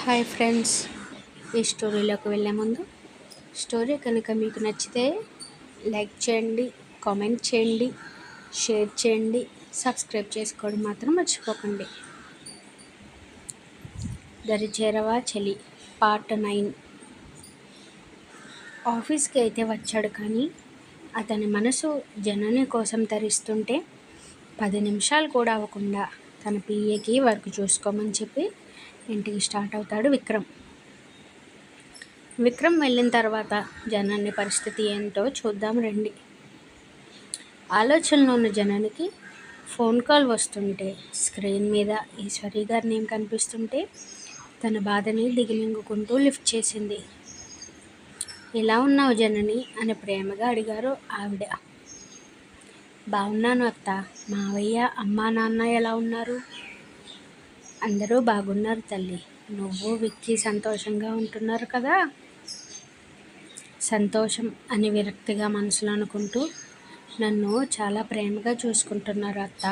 Hi friends, ఈ స్టోరీలోకి వెళ్ళే ముందు స్టోరీ కనుక మీకు నచ్చితే లైక్ చేయండి, కామెంట్ చేయండి, షేర్ చేయండి, సబ్స్క్రైబ్ చేసుకోవడం మాత్రం మర్చిపోకండి. దరిచేరవా చలి పార్ట్ 9. ఆఫీస్కి అయితే వచ్చాడు, కానీ అతని మనసు జనని కోసం తరిస్తుంటే 10 నిమిషాలు కూడా అవ్వకుండా తన పిఏకి వర్క్ చూసుకోమని చెప్పి ఇంటికి స్టార్ట్ అవుతాడు విక్రమ్. విక్రమ్ వెళ్ళిన తర్వాత జనని పరిస్థితి ఏంటో చూద్దాం రండి. ఆలోచనలో ఉన్న జననికి ఫోన్ కాల్ వస్తుంటే స్క్రీన్ మీద ఈశ్వరి గారి నేమ్ కనిపిస్తుంటే తన బాధని దిగిమింగుకుంటూ లిఫ్ట్ చేసింది. ఎలా ఉన్నావు జనని అని ప్రేమగా అడిగారు ఆవిడ. బాగున్నాను అత్త. మావయ్య, అమ్మా, నాన్న ఎలా ఉన్నారు? అందరూ బాగున్నారు తల్లి. నువ్వు విక్కీ సంతోషంగా ఉంటున్నారు కదా? సంతోషం అని విరక్తిగా మనసులో అనుకుంటూ, నన్ను చాలా ప్రేమగా చూసుకుంటున్నారు అత్త.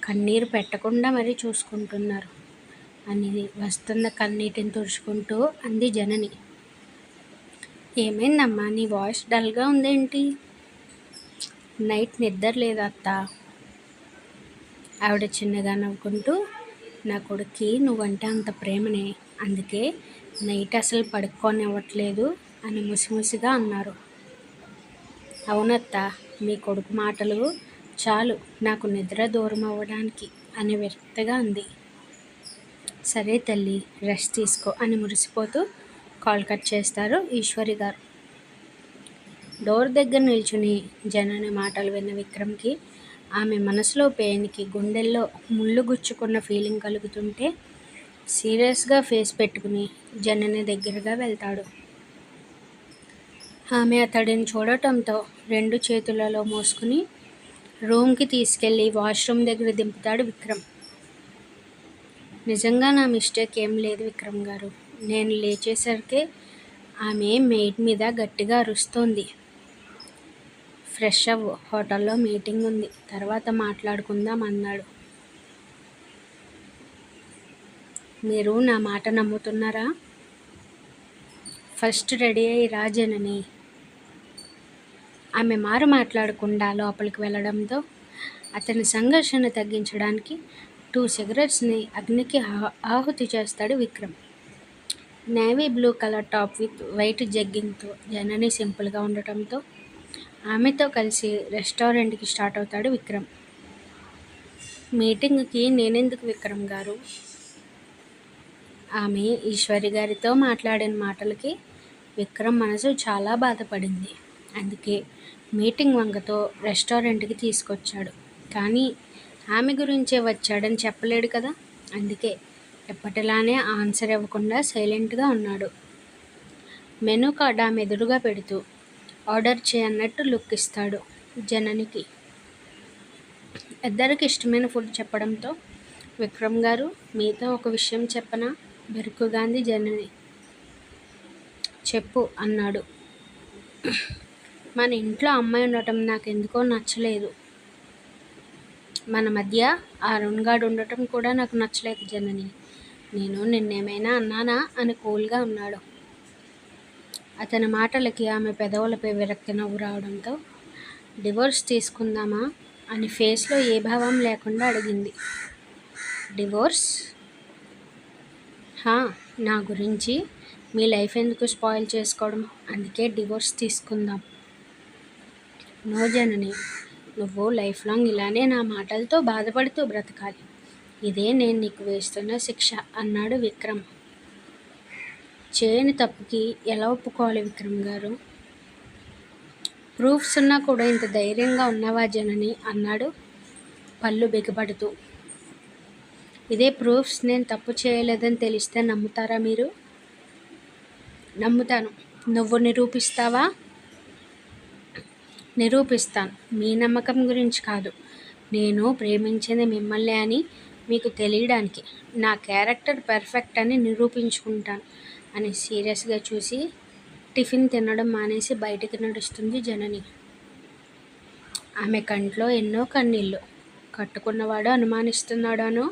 కన్నీరు పెట్టకుండా మరీ చూసుకుంటున్నారు అని వస్తున్న కన్నీటిని తుడుచుకుంటూ అంది జనని. ఏమైందమ్మా, నీ వాయిస్ డల్గా ఉందేంటి? నైట్ నిద్ర లేదా అత్త? ఆవిడ చిన్నగా నవ్వుకుంటూ, నా కొడుక్కి నువ్వంటే అంత ప్రేమనే, అందుకే నైట్ అసలు పడుకోనివ్వట్లేదు అని ముసిముసిగా అన్నారు. అవునత్త, మీ కొడుకు మాటలు చాలు నాకు నిద్ర దూరం అవ్వడానికి అని విరక్తిగా అంది. సరే తల్లి, రెస్ట్ తీసుకో అని మురిసిపోతూ కాల్ కట్ చేస్తారు ఈశ్వరి గారు. డోర్ దగ్గర నిల్చుని జనని మాటలు విన్న విక్రమ్కి ఆమె మనసులో పెయిన్కి గుండెల్లో ముళ్ళు గుచ్చుకున్న ఫీలింగ్ కలుగుతుంటే సీరియస్గా ఫేస్ పెట్టుకుని జనని దగ్గరగా వెళ్తాడు. ఆమె అతడిని చూడటంతో 2 చేతులలో మోసుకుని రూమ్కి తీసుకెళ్ళి వాష్రూమ్ దగ్గర దింపుతాడు విక్రమ్. నిజంగా నా మిస్టేక్ ఏం లేదు విక్రమ్ గారు. నేను లేచేసరికి ఆమె మెయిడ్ మీద గట్టిగా అరుస్తోంది. ఫ్రెష్ అవ్వు, హోటల్లో మీటింగ్ ఉంది, తర్వాత మాట్లాడుకుందాం అన్నాడు. మీరు నా మాట నమ్ముతున్నారా? ఫస్ట్ రెడీ అయ్యి రా జనని. ఆమె మాట్లాడకుండా లోపలికి వెళ్ళడంతో అతని సంఘర్షణ తగ్గించడానికి 2 సిగరెట్స్ని అగ్నికి ఆహుతి చేస్తాడు Vikram. Navy blue colour top with white జగ్గింగ్తో జనని సింపుల్గా ఉండటంతో ఆమెతో కలిసి రెస్టారెంట్కి స్టార్ట్ అవుతాడు విక్రమ్. మీటింగ్కి నేనెందుకు విక్రమ్ గారు? ఆమె ఈశ్వరి గారితో మాట్లాడిన మాటలకి విక్రమ్ మనసు చాలా బాధపడింది. అందుకే మీటింగ్ వంగతో రెస్టారెంట్కి తీసుకొచ్చాడు. కానీ ఆమె గురించే వచ్చాడని చెప్పలేడు కదా, అందుకే ఎప్పటిలానే ఆన్సర్ ఇవ్వకుండా సైలెంట్గా ఉన్నాడు. మెనూ కార్డ్ ఆమె ఎదురుగా పెడుతూ ఆర్డర్ చేయన్నట్టు లుక్ ఇస్తాడు జననికి. ఇద్దరికి ఇష్టమైన ఫుడ్ చెప్పడంతో విక్రమ్ గారు, మీతో ఒక విషయం చెప్పనా? బెరుకుగా అంది జనని. చెప్పు అన్నాడు. మన ఇంట్లో అమ్మాయి ఉండటం నాకెందుకో నచ్చలేదు. మన మధ్య ఆ అరుణ్గాడు ఉండటం కూడా నాకు నచ్చలేదు జనని. నేను నిన్నేమైనా అన్నానా అని కూల్గా ఉన్నాడు. అతని మాటలకి ఆమె పెదవులపై విరక్తి నవ్వు రావడంతో డివోర్స్ తీసుకుందామా అని ఫేస్లో ఏ భావం లేకుండా అడిగింది. డివోర్స్? నా గురించి మీ లైఫ్ ఎందుకు స్పాయిల్ చేసుకోవడం, అందుకే డివోర్స్ తీసుకుందాం. నో జనని, నువ్వు లైఫ్ లాంగ్ ఇలానే నా మాటలతో బాధపడుతూ బ్రతకాలి. ఇదే నేను నీకు వేస్తున్న శిక్ష అన్నాడు విక్రమ్. చేయని తప్పుకి ఎలా ఒప్పుకోవాలి విక్రమ్ గారు? ప్రూఫ్స్ ఉన్నా కూడా ఇంత ధైర్యంగా ఉన్నావా జనని అన్నాడు పళ్ళు బిగపడుతూ. ఇదే ప్రూఫ్స్ నేను తప్పు చేయలేదని తెలిస్తే నమ్ముతారా మీరు? నమ్ముతాను. నువ్వు నిరూపిస్తావా? నిరూపిస్తాను. మీ నమ్మకం గురించి కాదు, నేను ప్రేమించింది మిమ్మల్ని అని మీకు తెలియడానికి, నా క్యారెక్టర్ పర్ఫెక్ట్ అని నిరూపించుకుంటాను అని సీరియస్గా చూసి టిఫిన్ తినడం మానేసి బయటికి నడుస్తుంది జనని. ఆమె కంట్లో ఎన్నో కన్నీళ్ళు. కట్టుకున్నవాడు అనుమానిస్తున్నాడనో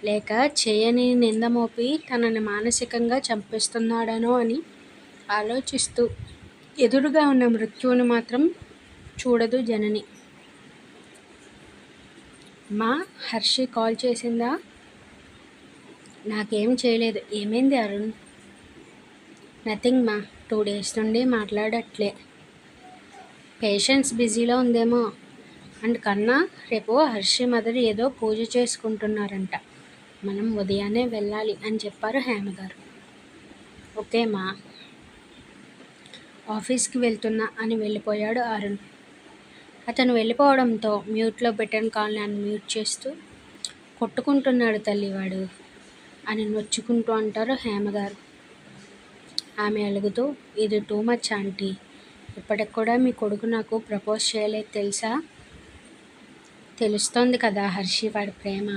లేక చేయని నింద మోపి తనని మానసికంగా చంపేస్తున్నాడనో అని ఆలోచిస్తూ ఎదురుగా ఉన్న మృత్యువుని మాత్రం చూడదు జనని. మా హర్షి కాల్ చేసిందా? నాకేం చేయలేదు. ఏమైంది అరుణ్? నథింగ్ మా, 2 days నుండి మాట్లాడట్లే. పేషెంట్స్ బిజీలో ఉందేమో. అండ్ కన్నా, రేపు హర్షి మదర్ ఏదో పూజ చేసుకుంటున్నారంట, మనం ఉదయాన్నే వెళ్ళాలి అని చెప్పారు హేమగారు. ఓకే మా. ఆఫీస్కి వెళ్తున్నా అని వెళ్ళిపోయాడు అరుణ్. అతను వెళ్ళిపోవడంతో మ్యూట్లో పెట్టిన కాల్ని అన్మ్యూట్ చేస్తూ, కొట్టుకుంటున్నాడు తల్లివాడు అని నొచ్చుకుంటూ అంటారు హేమగారు. ఆమె అలుగుతూ, ఇది టూ మచ్ ఆంటీ. ఇప్పటికి కూడా మీ కొడుకు నాకు ప్రపోజ్ చేయలేదు తెలుసా? తెలుస్తోంది కదా హర్షి వాడి ప్రేమ.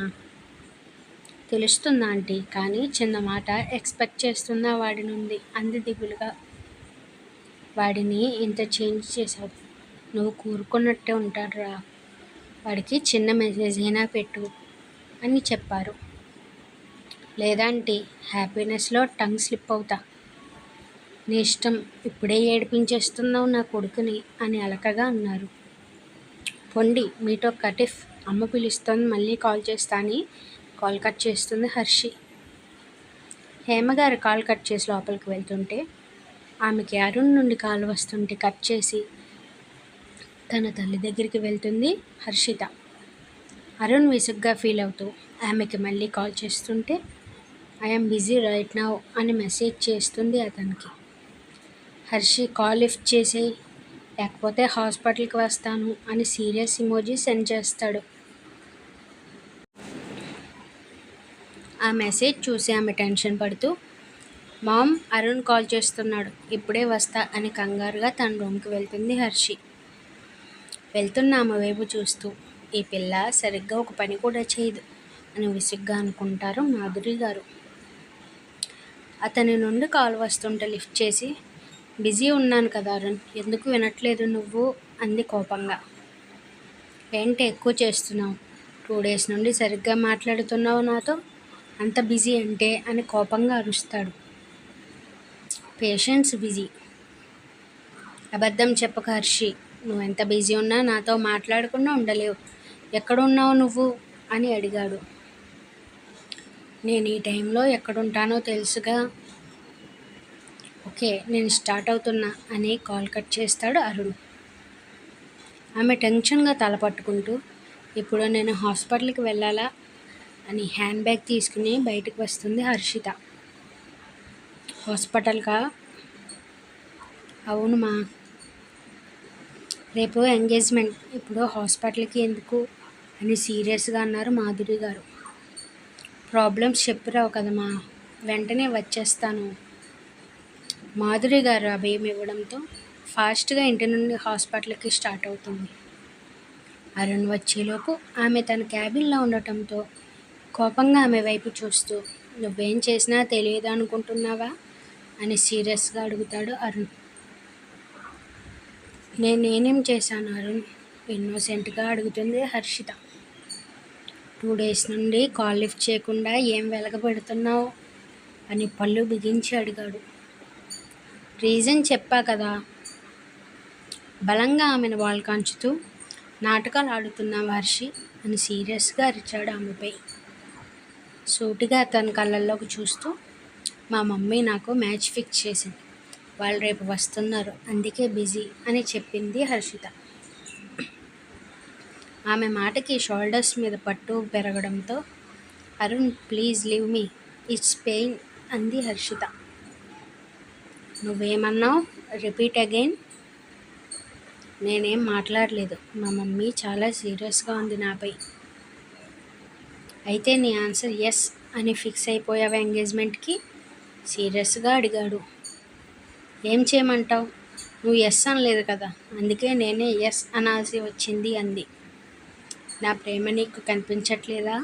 తెలుస్తుందా ఆంటీ, కానీ చిన్న మాట ఎక్స్పెక్ట్ చేస్తున్నా వాడి నుండి అంది దిగులుగా. వాడిని ఇంత చేంజ్ చేశావు, నువ్వు కూరుకున్నట్టే ఉంటాడురా. వాడికి చిన్న మెసేజ్ అయినా పెట్టు అని చెప్పారు. లేదాంటీ, హ్యాపీనెస్లో టంగ్ స్లిప్ అవుతా. నీ ఇష్టం, ఇప్పుడే ఏడిపించేస్తున్నావు నా కొడుకుని అని అలకగా అన్నారు. పొండి, మీతో కటిఫ్. అమ్మ పిలుస్తోంది, మళ్ళీ కాల్ చేస్తా అని కాల్ కట్ చేస్తుంది హర్షి. హేమగారు కాల్ కట్ చేసి లోపలికి వెళ్తుంటే ఆమెకి అరుణ్ నుండి కాల్ వస్తుంటే కట్ చేసి తన తల్లి దగ్గరికి వెళ్తుంది హర్షిత. అరుణ్ విసుగ్గా ఫీల్ అవుతూ ఆమెకి మళ్ళీ కాల్ చేస్తుంటే ఐఎమ్ బిజీ రైట్ నౌ అని మెసేజ్ చేస్తుంది అతనికి. హర్షి కాల్ లిఫ్ట్ చేసేయి, లేకపోతే హాస్పిటల్కి వస్తాను అని సీరియస్ ఇమోజీ సెండ్ చేస్తాడు. ఆ మెసేజ్ చూసి ఆమె టెన్షన్ పడుతూ, మామ్ అరుణ్ కాల్ చేస్తున్నాడు, ఇప్పుడే వస్తా అని కంగారుగా తన రూమ్కి వెళ్తుంది హర్షి. వెళ్తున్న ఆమె వైపు చూస్తూ, ఈ పిల్ల సరిగ్గా ఒక పని కూడా చేయదు అని విసుగ్గా అనుకుంటారు మాధురి గారు. అతని నుండి కాల్ వస్తుంటే లిఫ్ట్ చేసి, బిజీ ఉన్నాను కదా అరుణ్, ఎందుకు వినట్లేదు నువ్వు అంది కోపంగా. ఏంటి ఎక్కువ చేస్తున్నావు? 2 days నుండి సరిగ్గా మాట్లాడుతున్నావు నాతో, అంత బిజీ అంటే అని కోపంగా అరుస్తాడు. Patients busy. అబద్ధం చెప్పక హర్షి, నువ్వు ఎంత బిజీ ఉన్నా నాతో మాట్లాడకుండా ఉండలేవు. ఎక్కడున్నావు నువ్వు అని అడిగాడు. నేను ఈ టైంలో ఎక్కడుంటానో తెలుసుగా. ఓకే, నేను స్టార్ట్ అవుతున్నా అని కాల్ కట్ చేస్తాడు అరుణ్. ఆమె టెన్షన్గా తల పట్టుకుంటూ, ఇప్పుడు నేను హాస్పిటల్కి వెళ్ళాలా అని హ్యాండ్ బ్యాగ్ తీసుకుని బయటకు వస్తుంది హర్షిత. హాస్పిటల్కా? అవును మా, రేపు ఎంగేజ్మెంట్, ఇప్పుడు హాస్పిటల్కి ఎందుకు అని సీరియస్గా అన్నారు మాధురి గారు. ప్రాబ్లమ్స్ చెప్పిరావు కదమ్మా, వెంటనే వచ్చేస్తాను. మాధురి గారు అభయం ఇవ్వడంతో ఫాస్ట్గా ఇంటి నుండి హాస్పిటల్కి స్టార్ట్ అవుతుంది. అరుణ్ వచ్చేలోపు ఆమె తన క్యాబిన్లో ఉండటంతో కోపంగా ఆమె వైపు చూస్తూ, నువ్వేం చేసినా తెలియదు అనుకుంటున్నావా అని సీరియస్గా అడుగుతాడు అరుణ్. నేనేం చేశాను అరుణ్? ఇన్నోసెంట్గా అడుగుతుంది హర్షిత. 2 days నుండి కాల్ లిఫ్ట్ చేయకుండా ఏం వెలగబెడుతున్నావు అని పళ్ళు బిగించి అడిగాడు. రీజన్ చెప్పా కదా. బలంగా ఆమెను వాల్కాంచుతూ, నాటకాలు ఆడుతున్నావు హర్షి అని సీరియస్గా అరిచాడు ఆమెపై. సూటిగా తన కళ్ళల్లోకి చూస్తూ, మా మమ్మీ నాకు మ్యాచ్ ఫిక్స్ చేసింది, వాళ్ళు రేపు వస్తున్నారు, అందుకే బిజీ అని చెప్పింది హర్షిత. ఆమె మాటకి షోల్డర్స్ మీద పట్టు పెరగడంతో Arun please leave me, it's pain అంది హర్షిత. నువ్వేమన్నావు? Repeat again. నేనేం మాట్లాడలేదు, మా మమ్మీ చాలా సీరియస్గా ఉంది నాపై. అయితే నీ ఆన్సర్ ఎస్ అని ఫిక్స్ అయిపోయావా ఎంగేజ్మెంట్కి? సీరియస్గా అడిగాడు. ఏం చేయమంటావు? నువ్వు ఎస్ అనలేదు కదా, అందుకే నేనే ఎస్ అనాల్సి వచ్చింది అంది. నా ప్రేమ నీకు కనిపించట్లేదా?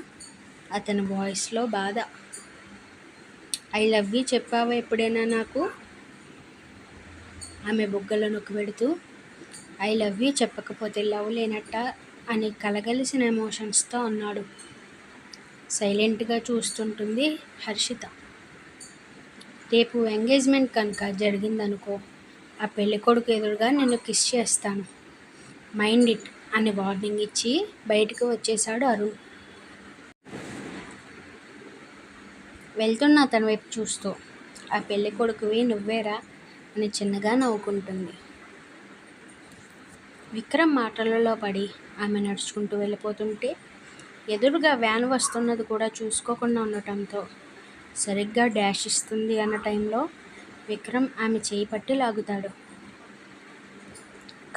అతని వాయిస్లో బాధ. ఐ లవ్ యూ చెప్పావా ఎప్పుడైనా నాకు? ఆమె బుగ్గలో నొక్కిపెడుతూ, ఐ లవ్ యూ చెప్పకపోతే లవ్ లేనట్ట అని కలగలిసిన ఎమోషన్స్తో అన్నాడు. సైలెంట్గా చూస్తుంటుంది హర్షిత. రేపు ఎంగేజ్మెంట్ కనుక జరిగిందనుకో, ఆ పెళ్ళికొడుకు ఎదురుగా నిన్ను కిస్ చేస్తాను, మైండ్ ఇట్ అని వార్నింగ్ ఇచ్చి బయటకు వచ్చేశాడు అరుణ్. వెళ్తున్న అతని వైపు చూస్తూ, ఆ పెళ్ళికొడుకువి నువ్వేరా అని చిన్నగా నవ్వుకుంటుంది. విక్రమ్ మాటలలో పడి ఆమె నడుచుకుంటూ వెళ్ళిపోతుంటే ఎదురుగా వ్యాన్ వస్తున్నది కూడా చూసుకోకుండా ఉండటంతో సరిగ్గా డాష్ ఇస్తుంది అన్న టైంలో విక్రమ్ ఆమె చేయి పట్టి లాగుతాడు.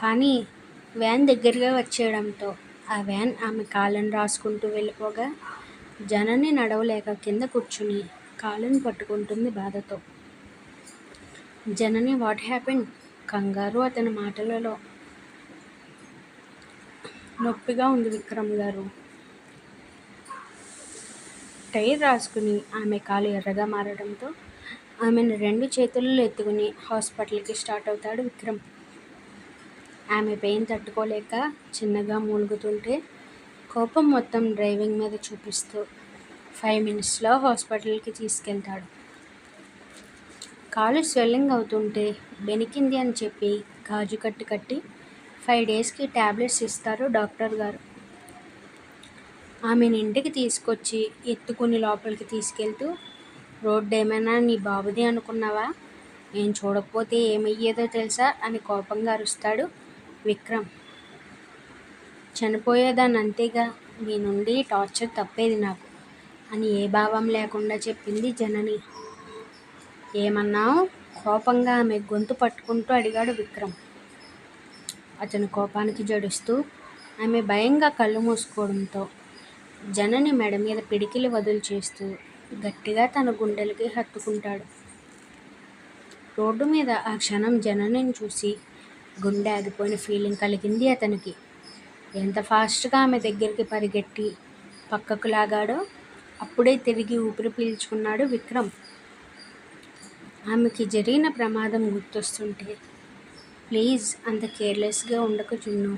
కానీ వ్యాన్ దగ్గరగా వచ్చేయడంతో ఆ వ్యాన్ ఆమె కాళ్ళని రాసుకుంటూ వెళ్ళిపోగా జనని నడవలేక కింద కూర్చుని కాళ్ళని పట్టుకుంటుంది బాధతో. జనని వాట్ హ్యాపెన్? కంగారు అతని మాటలలో. నొప్పిగా ఉంది విక్రమ్ గారు. టైర్ రాసుకుని ఆమె కాలు ఎర్రగా మారడంతో ఆమెను 2 చేతుల్లో ఎత్తుకుని హాస్పిటల్కి స్టార్ట్ అవుతాడు విక్రమ్. ఆమె పెయిన్ తట్టుకోలేక చిన్నగా మూలుగుతుంటే కోపం మొత్తం డ్రైవింగ్ మీద చూపిస్తూ 5 మినిట్స్లో హాస్పిటల్కి తీసుకెళ్తాడు. కాలు స్వెల్లింగ్ అవుతుంటే బెనికింది అని చెప్పి గాజు కట్టి 5 డేస్కి ట్యాబ్లెట్స్ ఇస్తారు డాక్టర్ గారు. ఆమెను ఇంటికి తీసుకొచ్చి ఎత్తుకుని లోపలికి తీసుకెళ్తూ, రోడ్డు ఏమైనా నీ బాబుది అనుకున్నావా? నేను చూడకపోతే ఏమయ్యేదో తెలుసా అని కోపంగా అరుస్తాడు విక్రమ్. చనిపోయేదాన్ని అంతేగా, మీ నుండి టార్చర్ తప్పేది నాకు అని ఏ భావం లేకుండా చెప్పింది జనని. ఏమన్నావు? కోపంగా ఆమె గొంతు పట్టుకుంటూ అడిగాడు విక్రమ్. అతని కోపానికి జడుస్తూ ఆమె భయంగా కళ్ళు మూసుకోవడంతో జనని మెడ మీద పిడికిలి వదులు చేస్తూ గట్టిగా తన గుండెలకి హత్తుకుంటాడు. రోడ్డు మీద ఆ క్షణం జననిని చూసి గుండె ఆగిపోయిన ఫీలింగ్ కలిగింది అతనికి. ఎంత ఫాస్ట్గా ఆమె దగ్గరికి పరిగెట్టి పక్కకు లాగాడో అప్పుడే తిరిగి ఊపిరి పీల్చుకున్నాడు విక్రమ్. ఆమెకి జరిగిన ప్రమాదం గుర్తొస్తుంటే ప్లీజ్ అంత కేర్లెస్గా ఉండకు జున్ను,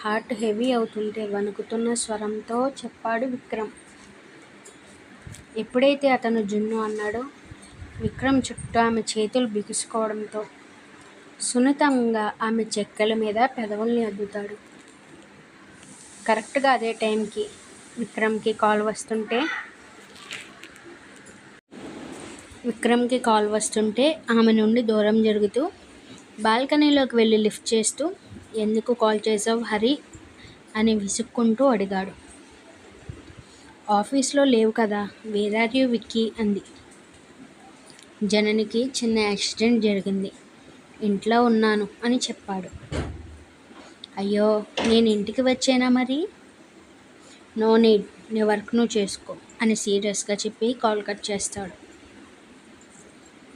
హార్ట్ హెవీ అవుతుంటే వణుకుతున్న స్వరంతో చెప్పాడు విక్రమ్. ఎప్పుడైతే అతను జున్ను అన్నాడో విక్రమ్ చుట్టూ ఆమె చేతులు బిగుసుకోవడంతో సున్నితంగా ఆమె చెక్కల మీద పెదవుల్ని అద్దుతాడు. కరెక్ట్గా అదే టైంకి విక్రమ్కి కాల్ వస్తుంటే ఆమె నుండి దూరం జరుగుతూ బాల్కనీలోకి వెళ్ళి లిఫ్ట్ చేస్తూ ఎందుకు కాల్ చేసావు హరి అని విసుక్కుంటూ అడిగాడు. ఆఫీస్లో లేవు కదా, వేర్ ఆర్ యూ విక్కీ అంది. జననికి చిన్న యాక్సిడెంట్ జరిగింది, ఇంట్లో ఉన్నాను అని చెప్పాడు. అయ్యో, నేను ఇంటికి వచ్చేనా మరి? నో నీడ్, నీ వర్క్ నువ్వు చేసుకో అని సీరియస్గా చెప్పి కాల్ కట్ చేస్తాడు.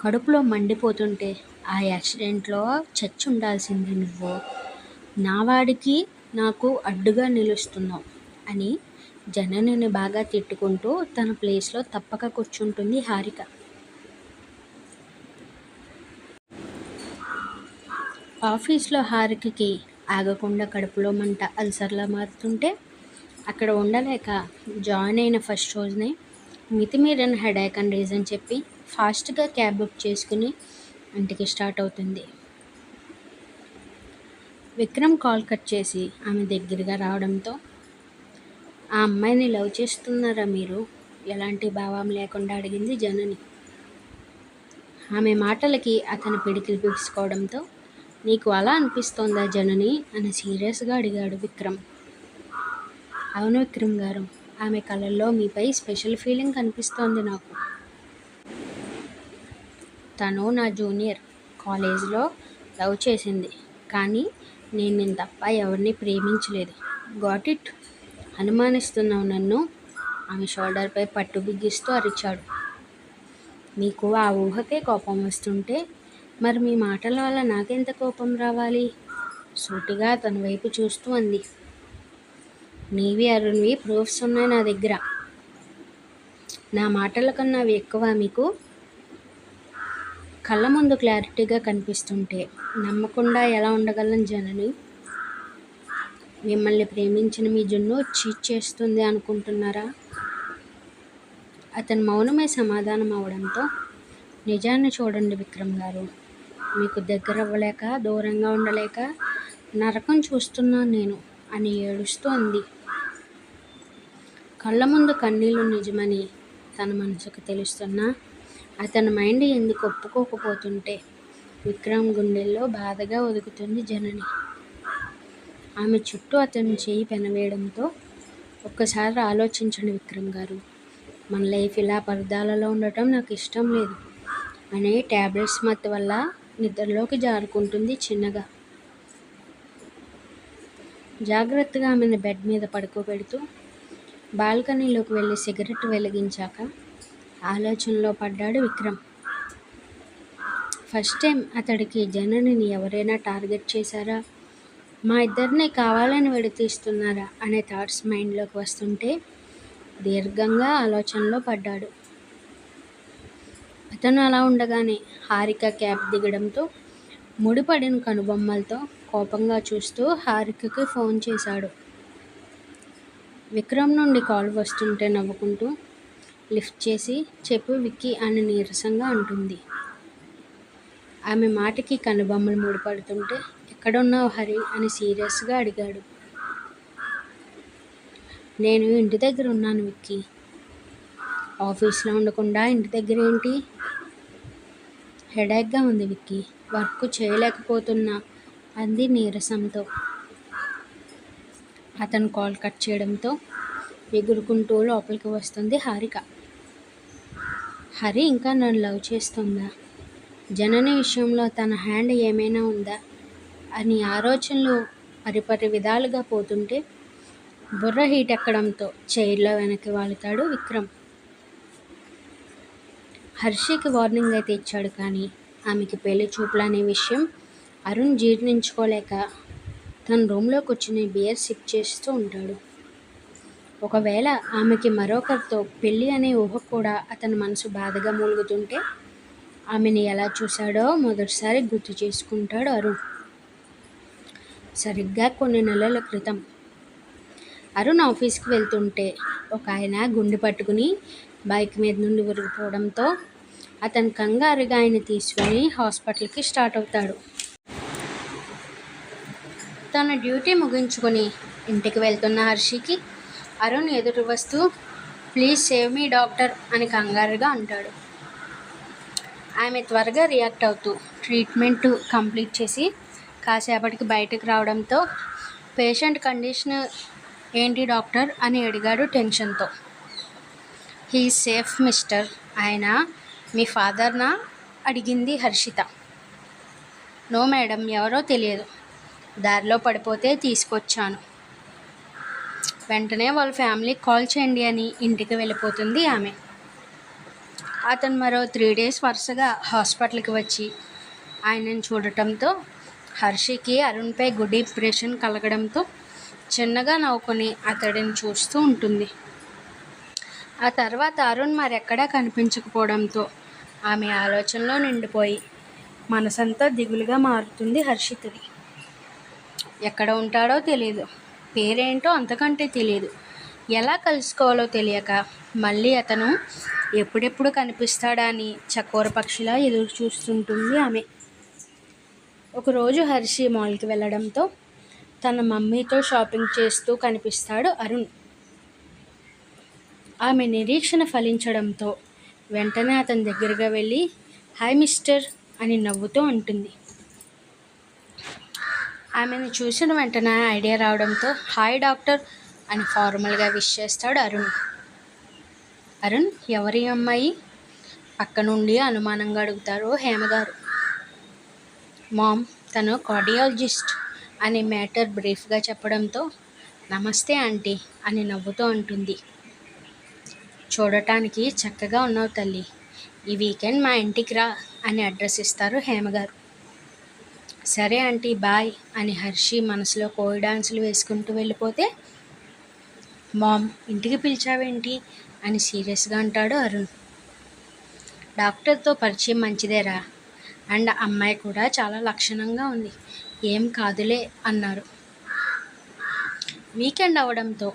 కడుపులో మండిపోతుంటే ఆ యాక్సిడెంట్లో చచ్చి ఉండాల్సింది నువ్వు, నా వాడికి నాకు అడ్డుగా నిలుస్తున్నావు అని జననిని బాగా తిట్టుకుంటూ తన ప్లేస్లో తప్పక కూర్చుంటుంది హారిక. ఆఫీస్లో హారికకి ఆగకుండా కడుపులో మంట అల్సర్లా మారుతుంటే అక్కడ ఉండలేక జాయిన్ అయిన ఫస్ట్ రోజునే మితిమీరిన హెడేక్ అని రీజన్ చెప్పి ఫాస్ట్గా క్యాబ్ బుక్ చేసుకుని ఇంటికి స్టార్ట్ అవుతుంది. విక్రమ్ కాల్ కట్ చేసి ఆమె దగ్గరగా రావడంతో ఆ అమ్మాయిని లవ్ చేస్తున్నారా మీరు? ఎలాంటి భావం లేకుండా అడిగింది జనని. ఆమె మాటలకి అతను పిడికిలు బిగుసుకోవడంతో నీకు అలా అనిపిస్తోందా జనని అని సీరియస్గా అడిగాడు విక్రమ్. అవును విక్రమ్ గారు, ఆమె కళ్ళల్లో మీపై స్పెషల్ ఫీలింగ్ కనిపిస్తోంది నాకు. తను నా జూనియర్, కాలేజీలో లవ్ చేసింది, కానీ నేను తప్ప ఎవరిని ప్రేమించలేదు. Got it? అనుమానిస్తున్నావు నన్ను? ఆమె షోల్డర్పై పట్టు బిగిస్తూ అరిచాడు. మీకు ఆ ఊహకే కోపం వస్తుంటే మరి మీ మాటల వల్ల నాకెంత కోపం రావాలి? సూటిగా తన వైపు చూస్తూ అంది. నీవి అరుణ్వి ప్రూఫ్స్ ఉన్నాయి నా దగ్గర. నా మాటల కన్నా అవి ఎక్కువ మీకు? కళ్ళ ముందు క్లారిటీగా కనిపిస్తుంటే నమ్మకుండా ఎలా ఉండగలను జనని? మిమ్మల్ని ప్రేమించిన మీ జున్ను చీట్ చేస్తుంది అనుకుంటున్నారా? అతని మౌనమే సమాధానం అవడంతో, నిజాన్ని చూడండి విక్రమ్ గారు, మీకు దగ్గర అవ్వలేక, దూరంగా ఉండలేక నరకం చూస్తున్నాను నేను అని ఏడుస్తూ అంది. కళ్ళ ముందు కన్నీళ్లు నిజమని తన మనసుకు తెలుస్తున్నా అతని మైండ్ ఎందుకు ఒప్పుకోకపోతుంటే విక్రమ్ గుండెల్లో బాధగా ఒదుగుతుంది జనని. ఆమె చుట్టూ అతని చేయి పెనవేయడంతో, ఒక్కసారి ఆలోచించండి విక్రమ్ గారు, మన లైఫ్ ఇలా పరదాలలో ఉండటం నాకు ఇష్టం లేదు అని ట్యాబ్లెట్స్ మత్తు వల్ల నిద్రలోకి జారుకుంటుంది చిన్నగా. జాగ్రత్తగా ఆమెను బెడ్ మీద పడుకోబెడుతూ బాల్కనీలోకి వెళ్ళి సిగరెట్ వెలిగించాక ఆలోచనలో పడ్డాడు విక్రమ్. ఫస్ట్ టైం అతడికి జననిని ఎవరైనా టార్గెట్ చేశారా, మా ఇద్దరిని కావాలని విడతీస్తున్నారా అనే థాట్స్ మైండ్లోకి వస్తుంటే దీర్ఘంగా ఆలోచనలో పడ్డాడు. అతను అలా ఉండగానే హారిక క్యాబ్ దిగడంతో ముడిపడిన కనుబొమ్మలతో కోపంగా చూస్తూ హారికకి ఫోన్ చేశాడు. విక్రమ్ నుండి కాల్ వస్తుంటే నవ్వుకుంటూ లిఫ్ట్ చేసి, చెప్పు విక్కీ అని నీరసంగా అంటుంది. ఆమె మాటకి కనుబొమ్మలు ముడిపడుతుంటే, ఎక్కడున్నావు హరి అని సీరియస్గా అడిగాడు. నేను ఇంటి దగ్గర ఉన్నాను విక్కీ. ఆఫీస్లో ఉండకుండా ఇంటి దగ్గర ఏంటి? హెడేక్గా ఉంది విక్కీ, వర్క్ చేయలేకపోతున్నా అంది నీరసంతో. అతను కాల్ కట్ చేయడంతో ఎగురుకుంటూ లోపలికి వస్తుంది హారిక. హరి ఇంకా నన్ను లవ్ చేస్తుందా, జనని విషయంలో తన హ్యాండ్ ఏమైనా ఉందా అని ఆలోచనలు పరిపరి విధాలుగా పోతుంటే బుర్ర హీట్ ఎక్కడంతో చైర్లో వెనక్కి వాలుతాడు విక్రమ్. హర్షికి వార్నింగ్ అయితే ఇచ్చాడు, కానీ ఆమెకి పెళ్లి చూపులు అనే విషయం అరుణ్ జీర్ణించుకోలేక తన రూమ్లో కూర్చుని బియర్ సిప్ చేస్తూ ఉంటాడు. ఒకవేళ ఆమెకి మరొకరితో పెళ్ళి అనే ఊహ కూడా అతని మనసు బాధగా మూలుగుతుంటే ఆమెని ఎలా చూశాడో మొదటిసారి గుర్తు చేసుకుంటాడు అరుణ్. సరిగ్గా కొన్ని నెలల క్రితం అరుణ్ ఆఫీస్కి వెళ్తుంటే ఒక ఆయన గుండె పట్టుకుని బైక్ మీద నుండి ఉరిగిపోవడంతో అతను కంగారుగా ఆయన తీసుకుని హాస్పిటల్కి స్టార్ట్ అవుతాడు. తన డ్యూటీ ముగించుకొని ఇంటికి వెళ్తున్న హర్షికి అరుణ్ ఎదురు వస్తూ, ప్లీజ్ సేవ్ మీ డాక్టర్ అని కంగారుగా అంటాడు. ఆమె త్వరగా రియాక్ట్ అవుతూ ట్రీట్మెంట్ కంప్లీట్ చేసి కాసేపటికి బయటకు రావడంతో, పేషెంట్ కండిషన్ ఏంటి డాక్టర్ అని అడిగాడు టెన్షన్తో. He safe mister. ఆయన మీ ఫాదర్నా అడిగింది హర్షిత. నో మేడం, ఎవరో తెలియదు, దారిలో పడిపోతే తీసుకొచ్చాను. వెంటనే వాళ్ళ ఫ్యామిలీకి కాల్ చేయండి అని ఇంటికి వెళ్ళిపోతుంది ఆమె. అతను మరో 3 days వరుసగా హాస్పిటల్కి వచ్చి ఆయనను చూడటంతో హర్షికి అరుణ్పై గుడ్ ఇంప్రెషన్ కలగడంతో చిన్నగా నవ్వుకొని అతడిని చూస్తూ ఉంటుంది. ఆ తర్వాత అరుణ్ మరెక్కడా కనిపించకపోవడంతో ఆమె ఆలోచనలో నిండిపోయి మనసంతా దిగులుగా మారుతుంది హర్షితది. ఎక్కడ ఉంటాడో తెలియదు, పేరేంటో అంతకంటే తెలియదు, ఎలా కలుసుకోవాలో తెలియక మళ్ళీ అతను ఎప్పుడెప్పుడు కనిపిస్తాడా అని చకోర పక్షిలా ఎదురు చూస్తుంటుంది ఆమె. ఒకరోజు హర్షి మాల్కి వెళ్ళడంతో తన మమ్మీతో షాపింగ్ చేస్తూ కనిపిస్తాడు అరుణ్. ఆమె నిరీక్షణ ఫలించడంతో వెంటనే అతని దగ్గరగా వెళ్ళి, హాయ్ మిస్టర్ అని నవ్వుతూ అంటుంది. ఆమెను చూసిన వెంటనే ఐడియా రావడంతో హాయ్ డాక్టర్ అని ఫార్మల్గా విష్ చేస్తాడు అరుణ్. అరుణ్, ఎవరి అమ్మాయి పక్క నుండి అనుమానంగా అడుగుతారు హేమగారు. మామ్, తను కార్డియాలజిస్ట్ అని మ్యాటర్ బ్రీఫ్గా చెప్పడంతో నమస్తే ఆంటీ అని నవ్వుతూ అంటుంది. చూడటానికి చక్కగా ఉన్నావు తల్లి, ఈ వీకెండ్ మా ఇంటికి రా అని అడ్రస్ ఇస్తారు హేమగారు. సరే ఆంటీ బాయ్ అని హర్షి మనసులో కోయి డాన్సులు వేసుకుంటూ వెళ్ళిపోతే, మామ్ ఇంటికి పిలిచావేంటి అని సీరియస్గా అంటాడు అరుణ్. డాక్టర్తో పరిచయం మంచిదేరా, అండ్ అమ్మాయి కూడా చాలా లక్షణంగా ఉంది, ఏం కాదులే అన్నారు. వీకెండ్ అవడంతో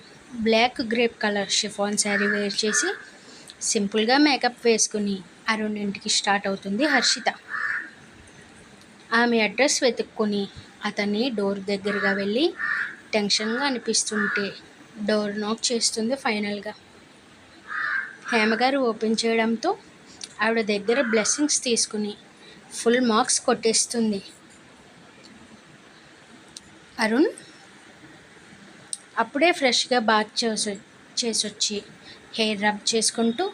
black grape colour chiffon sari wear చేసి సింపుల్గా మేకప్ వేసుకుని అరుణ్ ఇంటికి స్టార్ట్ అవుతుంది హర్షిత. ఆమె అడ్రస్ వెతుక్కుని అతన్ని డోర్ దగ్గరగా వెళ్ళి టెన్షన్గా అనిపిస్తుంటే డోర్ నాక్ చేస్తుంది ఫైనల్గా. హేమగారు ఓపెన్ చేయడంతో ఆవిడ దగ్గర బ్లెస్సింగ్స్ తీసుకుని ఫుల్ మార్క్స్ కొట్టేస్తుంది. అరుణ్ అప్పుడే ఫ్రెష్గా బాత్ చేసొచ్చి హెయిర్ రబ్ చేసుకుంటూ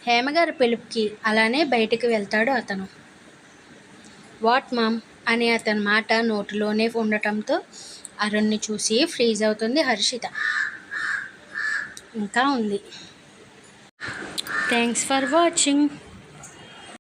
హేమగారి పిలుపుకి అలానే బయటికి వెళ్తాడు అతను. వాట్ మామ్ అనే అతని మాట నోటిలోనే ఉండటంతో అరుణ్ని చూసి ఫ్రీజ్ అవుతుంది హర్షిత. ఇంకా ఉంది. Thanks for watching.